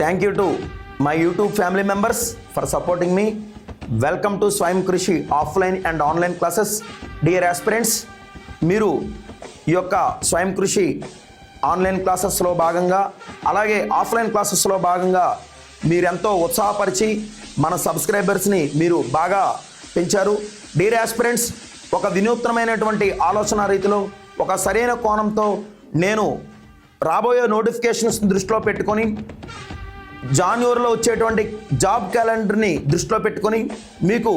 Thank you to my YouTube family members for supporting me. Welcome to Swayam Krishi offline and online classes. Dear aspirants, మీరు ఈ యొక్క స్వయం కృషి online క్లాసెస్లో భాగంగా అలాగే ఆఫ్లైన్ క్లాసెస్లో భాగంగా మీరెంతో ఉత్సాహపరిచి మన సబ్స్క్రైబర్స్ని మీరు బాగా పెంచారు. డియర్ ఆస్పిరెంట్స్, ఒక వినూత్నమైనటువంటి ఆలోచన రీతిలో ఒక సరైన కోణంతో నేను రాబోయే నోటిఫికేషన్స్ దృష్టిలో పెట్టుకొని జాన్యువరిలో వచ్చేటువంటి జాబ్ క్యాలెండర్ని దృష్టిలో పెట్టుకొని మీకు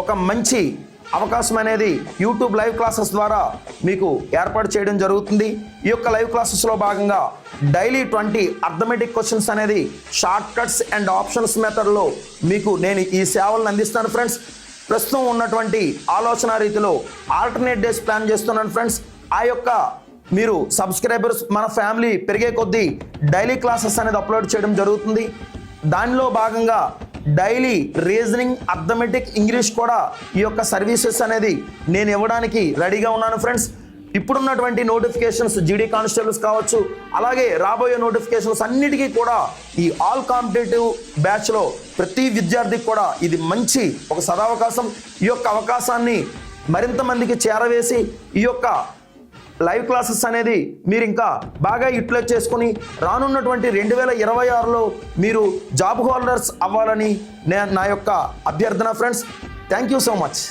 ఒక మంచి అవకాశం అనేది యూట్యూబ్ లైవ్ క్లాసెస్ ద్వారా మీకు ఏర్పాటు చేయడం జరుగుతుంది. ఈ యొక్క లైవ్ క్లాసెస్లో భాగంగా డైలీ 20 అర్థమెటిక్ క్వశ్చన్స్ అనేది షార్ట్ కట్స్ అండ్ ఆప్షన్స్ మెథడ్లో మీకు నేను ఈ సేవలను అందిస్తాను ఫ్రెండ్స్. ప్రస్తుతం ఉన్నటువంటి ఆలోచన రీతిలో ఆల్టర్నేట్ డేస్ ప్లాన్ చేస్తున్నాను ఫ్రెండ్స్. ఆ యొక్క మీరు సబ్స్క్రైబర్స్ మన ఫ్యామిలీ పెరిగే కొద్దీ డైలీ క్లాసెస్ అనేది అప్లోడ్ చేయడం జరుగుతుంది. దానిలో భాగంగా డైలీ రీజనింగ్, అర్థమెటిక్, ఇంగ్లీష్ కూడా ఈ యొక్క సర్వీసెస్ అనేది నేను ఇవ్వడానికి రెడీగా ఉన్నాను ఫ్రెండ్స్. ఇప్పుడున్నటువంటి నోటిఫికేషన్స్ జీడీ కానిస్టేబుల్స్ కావచ్చు, అలాగే రాబోయే నోటిఫికేషన్స్ అన్నిటికీ కూడా ఈ ఆల్ కాంపిటేటివ్ బ్యాచ్లో ప్రతి విద్యార్థికి కూడా ఇది మంచి ఒక సదవకాశం. ఈ యొక్క అవకాశాన్ని మరింత మందికి చేరవేసి ఈ యొక్క లైవ్ క్లాసెస్ అనేది మీరు ఇంకా బాగా యూటిలైజ్ చేసుకుని రానున్నటువంటి 2026లో మీరు జాబ్ హోల్డర్స్ అవ్వాలని నా యొక్క అభ్యర్థన friends. Thank you so much.